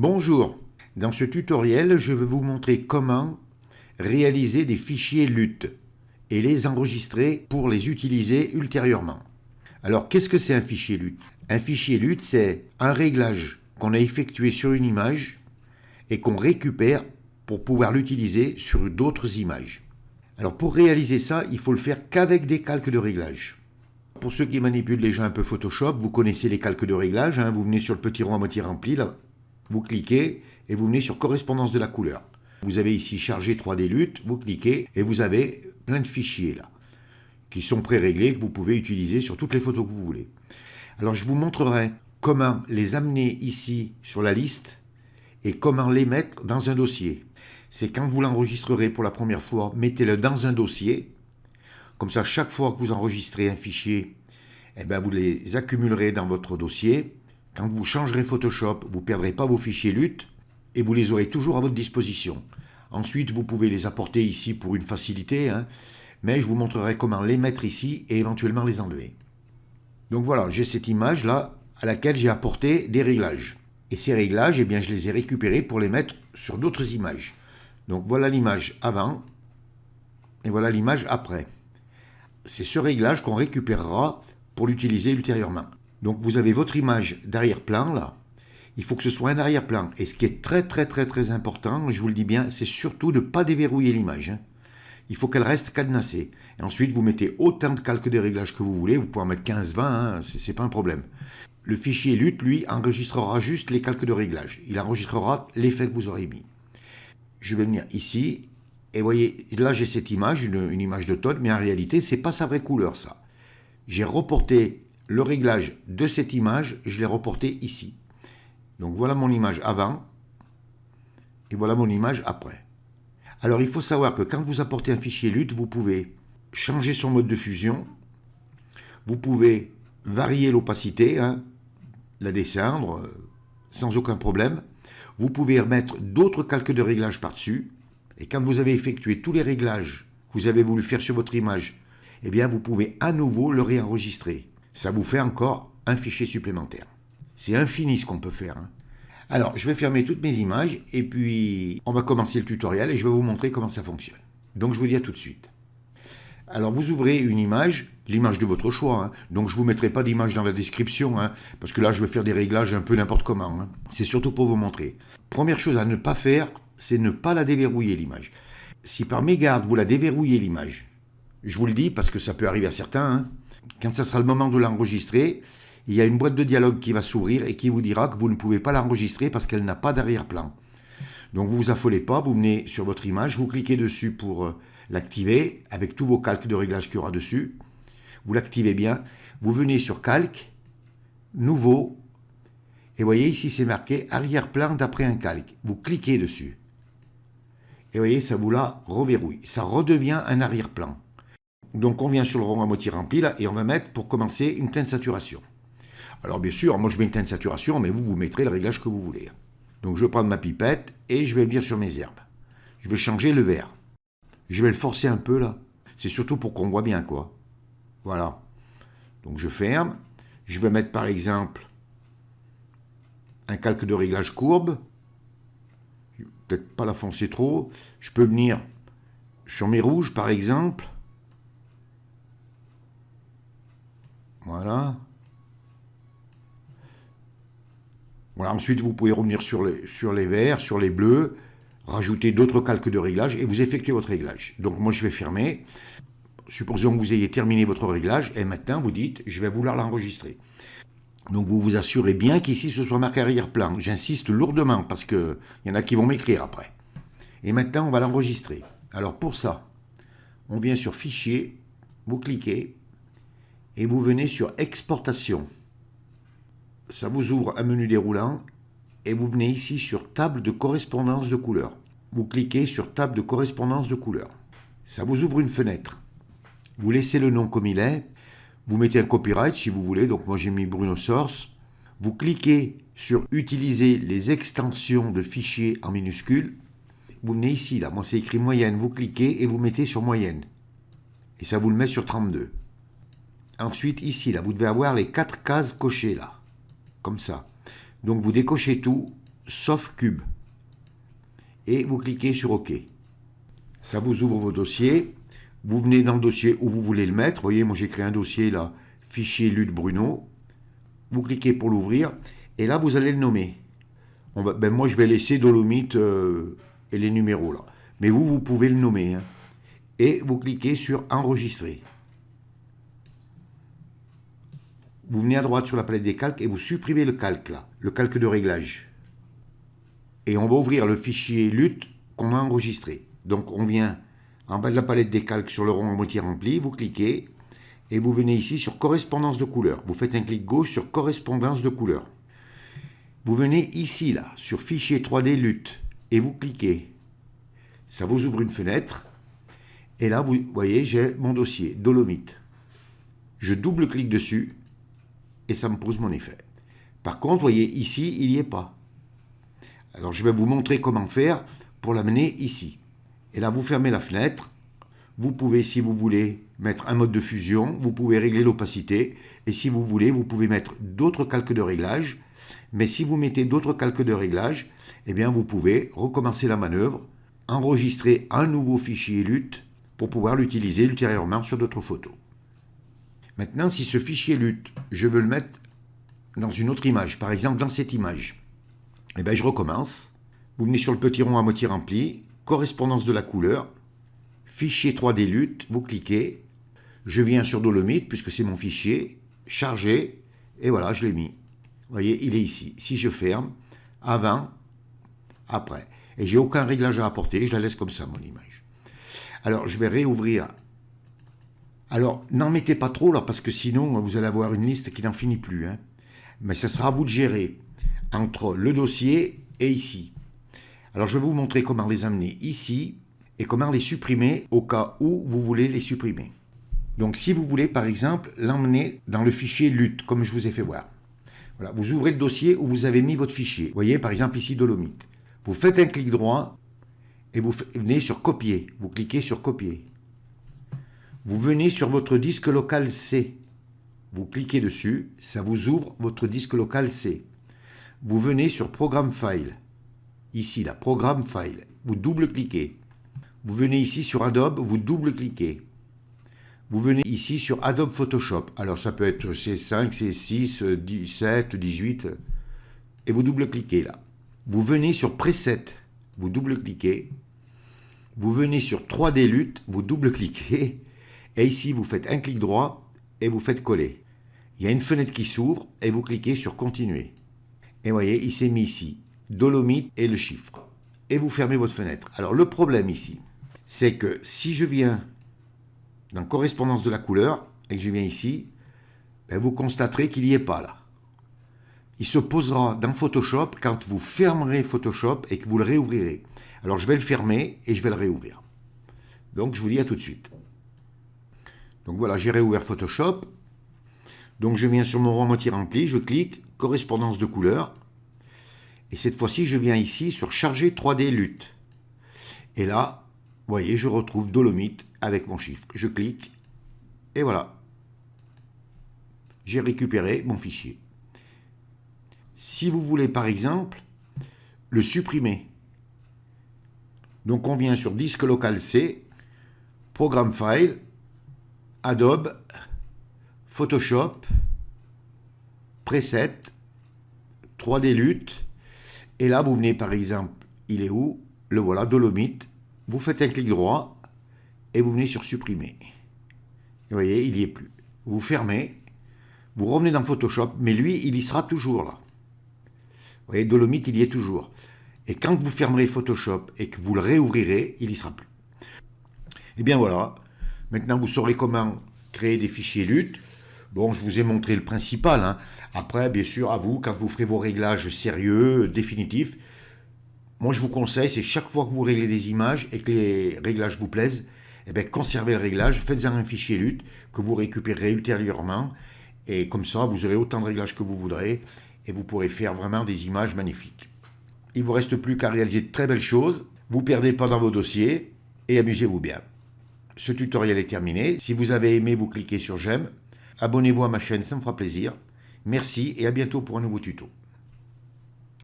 Bonjour, dans ce tutoriel, je vais vous montrer comment réaliser des fichiers LUT et les enregistrer pour les utiliser ultérieurement. Alors, qu'est-ce que c'est un fichier LUT? Un fichier LUT, c'est un réglage qu'on a effectué sur une image et qu'on récupère pour pouvoir l'utiliser sur d'autres images. Alors, pour réaliser ça, il faut le faire qu'avec des calques de réglage. Pour ceux qui manipulent déjà un peu Photoshop, vous connaissez les calques de réglage, vous venez sur le petit rond à moitié rempli, là, vous cliquez et vous venez sur correspondance de la couleur. Vous avez ici chargé 3D LUT, vous cliquez et vous avez plein de fichiers là, qui sont pré-réglés, que vous pouvez utiliser sur toutes les photos que vous voulez. Alors je vous montrerai comment les amener ici sur la liste et comment les mettre dans un dossier. C'est quand vous l'enregistrerez pour la première fois, mettez-le dans un dossier. Comme ça, chaque fois que vous enregistrez un fichier, vous les accumulerez dans votre dossier. Quand vous changerez Photoshop, vous ne perdrez pas vos fichiers LUT et vous les aurez toujours à votre disposition. Ensuite, vous pouvez les apporter ici pour une facilité, mais je vous montrerai comment les mettre ici et éventuellement les enlever. Donc voilà, j'ai cette image-là à laquelle j'ai apporté des réglages. Et ces réglages, je les ai récupérés pour les mettre sur d'autres images. Donc voilà l'image avant et voilà l'image après. C'est ce réglage qu'on récupérera pour l'utiliser ultérieurement. Donc vous avez votre image d'arrière-plan là, il faut que ce soit un arrière-plan. Et ce qui est très important, je vous le dis bien, c'est surtout de ne pas déverrouiller l'image. Il faut qu'elle reste cadenassée. Et ensuite vous mettez autant de calques de réglage que vous voulez, vous pouvez en mettre 15-20, c'est pas un problème. Le fichier LUT, lui, enregistrera juste les calques de réglage. Il enregistrera l'effet que vous aurez mis. Je vais venir ici, et vous voyez, là j'ai cette image, une image d'automne, mais en réalité, c'est pas sa vraie couleur ça. J'ai reporté le réglage de cette image, je l'ai reporté ici. Donc voilà mon image avant et voilà mon image après. Alors il faut savoir que quand vous apportez un fichier LUT, vous pouvez changer son mode de fusion, vous pouvez varier l'opacité, la descendre sans aucun problème. Vous pouvez remettre d'autres calques de réglage par-dessus. Et quand vous avez effectué tous les réglages que vous avez voulu faire sur votre image, vous pouvez à nouveau le réenregistrer. Ça vous fait encore un fichier supplémentaire. C'est infini ce qu'on peut faire. Alors, je vais fermer toutes mes images et puis on va commencer le tutoriel et je vais vous montrer comment ça fonctionne. Donc, je vous dis à tout de suite. Alors, vous ouvrez une image, l'image de votre choix. Donc, je ne vous mettrai pas d'image dans la description parce que là, je vais faire des réglages un peu n'importe comment. C'est surtout pour vous montrer. Première chose à ne pas faire, c'est ne pas la déverrouiller l'image. Si par mégarde, vous la déverrouillez l'image, je vous le dis parce que ça peut arriver à certains, quand ça sera le moment de l'enregistrer, il y a une boîte de dialogue qui va s'ouvrir et qui vous dira que vous ne pouvez pas l'enregistrer parce qu'elle n'a pas d'arrière-plan. Donc vous ne vous affolez pas, vous venez sur votre image, vous cliquez dessus pour l'activer avec tous vos calques de réglage qu'il y aura dessus. Vous l'activez bien, vous venez sur calque, nouveau, et vous voyez ici c'est marqué arrière-plan d'après un calque. Vous cliquez dessus. Et vous voyez, ça vous la reverrouille. Ça redevient un arrière-plan. Donc on vient sur le rond à moitié rempli là et on va mettre pour commencer une teinte saturation. Alors bien sûr, moi je mets une teinte saturation, mais vous mettrez le réglage que vous voulez. Donc je vais prendre ma pipette et je vais venir sur mes herbes. Je vais changer le vert. Je vais le forcer un peu là. C'est surtout pour qu'on voit bien quoi. Voilà. Donc je ferme. Je vais mettre par exemple un calque de réglage courbe. Peut-être pas la foncer trop. Je peux venir sur mes rouges par exemple. Voilà. Voilà. Ensuite, vous pouvez revenir sur les verts, sur les bleus, rajouter d'autres calques de réglage et vous effectuez votre réglage. Donc moi, je vais fermer. Supposons que vous ayez terminé votre réglage et maintenant, vous dites, je vais vouloir l'enregistrer. Donc vous vous assurez bien qu'ici, ce soit marqué arrière-plan. J'insiste lourdement parce qu'il y en a qui vont m'écrire après. Et maintenant, on va l'enregistrer. Alors pour ça, on vient sur Fichier, vous cliquez et vous venez sur Exportation. Ça vous ouvre un menu déroulant et vous venez ici sur Table de correspondance de couleurs. Vous cliquez sur Table de correspondance de couleurs. Ça vous ouvre une fenêtre. Vous laissez le nom comme il est. Vous mettez un copyright si vous voulez. Donc moi j'ai mis Bruno Source. Vous cliquez sur Utiliser les extensions de fichiers en minuscules. Vous venez ici, là. Moi c'est écrit moyenne. Vous cliquez et vous mettez sur moyenne. Et ça vous le met sur 32. Ensuite, ici, là, vous devez avoir les 4 cases cochées, là. Comme ça. Donc, vous décochez tout, sauf cube. Et vous cliquez sur OK. Ça vous ouvre vos dossiers. Vous venez dans le dossier où vous voulez le mettre. Vous voyez, moi j'ai créé un dossier là, fichier LUT Bruno. Vous cliquez pour l'ouvrir. Et là, vous allez le nommer. Moi, je vais laisser Dolomite et les numéros là. Mais vous pouvez le nommer. Hein. Et vous cliquez sur Enregistrer. Vous venez à droite sur la palette des calques et vous supprimez le calque là, le calque de réglage. Et on va ouvrir le fichier LUT qu'on a enregistré. Donc on vient en bas de la palette des calques sur le rond à moitié rempli, vous cliquez et vous venez ici sur correspondance de couleur. Vous faites un clic gauche sur correspondance de couleur. Vous venez ici là, sur fichier 3D LUT et vous cliquez. Ça vous ouvre une fenêtre et là vous voyez j'ai mon dossier Dolomite. Je double-clique dessus et ça me pose mon effet. Par contre, vous voyez, ici, il n'y est pas. Alors, je vais vous montrer comment faire pour l'amener ici. Et là, vous fermez la fenêtre. Vous pouvez, si vous voulez, mettre un mode de fusion. Vous pouvez régler l'opacité. Et si vous voulez, vous pouvez mettre d'autres calques de réglage. Mais si vous mettez d'autres calques de réglage, eh bien, vous pouvez recommencer la manœuvre, enregistrer un nouveau fichier LUT pour pouvoir l'utiliser ultérieurement sur d'autres photos. Maintenant, si ce fichier LUT, je veux le mettre dans une autre image, par exemple dans cette image, eh bien, je recommence. Vous venez sur le petit rond à moitié rempli, correspondance de la couleur, fichier 3D LUT, vous cliquez, je viens sur Dolomite, puisque c'est mon fichier, charger, et voilà, je l'ai mis. Vous voyez, il est ici. Si je ferme, avant, après. Et j'ai aucun réglage à apporter, je la laisse comme ça, mon image. Alors, je vais réouvrir. Alors, n'en mettez pas trop là, parce que sinon, vous allez avoir une liste qui n'en finit plus. Hein. Mais ça sera à vous de gérer entre le dossier et ici. Alors, je vais vous montrer comment les amener ici et comment les supprimer au cas où vous voulez les supprimer. Donc, si vous voulez, par exemple, l'emmener dans le fichier LUT, comme je vous ai fait voir. Voilà, vous ouvrez le dossier où vous avez mis votre fichier. Vous voyez, par exemple, ici, Dolomite. Vous faites un clic droit et vous venez sur Copier. Vous cliquez sur Copier. Vous venez sur votre disque local C. Vous cliquez dessus, ça vous ouvre votre disque local C. Vous venez sur Programme File. Ici, là, Programme File. Vous double-cliquez. Vous venez ici sur Adobe, vous double-cliquez. Vous venez ici sur Adobe Photoshop. Alors, ça peut être C5, C6, 17, 18. Et vous double-cliquez là. Vous venez sur Preset. Vous double-cliquez. Vous venez sur 3D LUT. Vous double-cliquez. Et ici, vous faites un clic droit et vous faites coller. Il y a une fenêtre qui s'ouvre et vous cliquez sur Continuer. Et vous voyez, il s'est mis ici, Dolomite et le chiffre. Et vous fermez votre fenêtre. Alors, le problème ici, c'est que si je viens dans Correspondance de la couleur et que je viens ici, ben vous constaterez qu'il n'y est pas là. Il se posera dans Photoshop quand vous fermerez Photoshop et que vous le réouvrirez. Alors, je vais le fermer et je vais le réouvrir. Donc, je vous dis à tout de suite. Donc voilà, j'ai réouvert Photoshop. Donc je viens sur mon rond à moitié rempli, je clique, correspondance de couleur. Et cette fois-ci, je viens ici sur Charger 3D LUT. Et là, vous voyez, je retrouve Dolomite avec mon chiffre. Je clique, et voilà. J'ai récupéré mon fichier. Si vous voulez, par exemple, le supprimer. Donc on vient sur Disque local C, Programme File, Adobe, Photoshop, Preset, 3D LUT, et là vous venez par exemple, il est où? Le voilà, Dolomite, vous faites un clic droit et vous venez sur Supprimer. Et vous voyez, il n'y est plus. Vous fermez, vous revenez dans Photoshop, mais lui, il y sera toujours là. Vous voyez, Dolomite, il y est toujours. Et quand vous fermerez Photoshop et que vous le réouvrirez, il n'y sera plus. Et bien voilà. Maintenant, vous saurez comment créer des fichiers LUT. Bon, je vous ai montré le principal. Hein. Après, bien sûr, à vous, quand vous ferez vos réglages sérieux, définitifs, moi, je vous conseille, c'est chaque fois que vous réglez des images et que les réglages vous plaisent, eh bien, conservez le réglage, faites-en un fichier LUT que vous récupérerez ultérieurement. Et comme ça, vous aurez autant de réglages que vous voudrez et vous pourrez faire vraiment des images magnifiques. Il ne vous reste plus qu'à réaliser de très belles choses. Vous ne perdez pas dans vos dossiers et amusez-vous bien. Ce tutoriel est terminé. Si vous avez aimé, vous cliquez sur j'aime. Abonnez-vous à ma chaîne, ça me fera plaisir. Merci et à bientôt pour un nouveau tuto.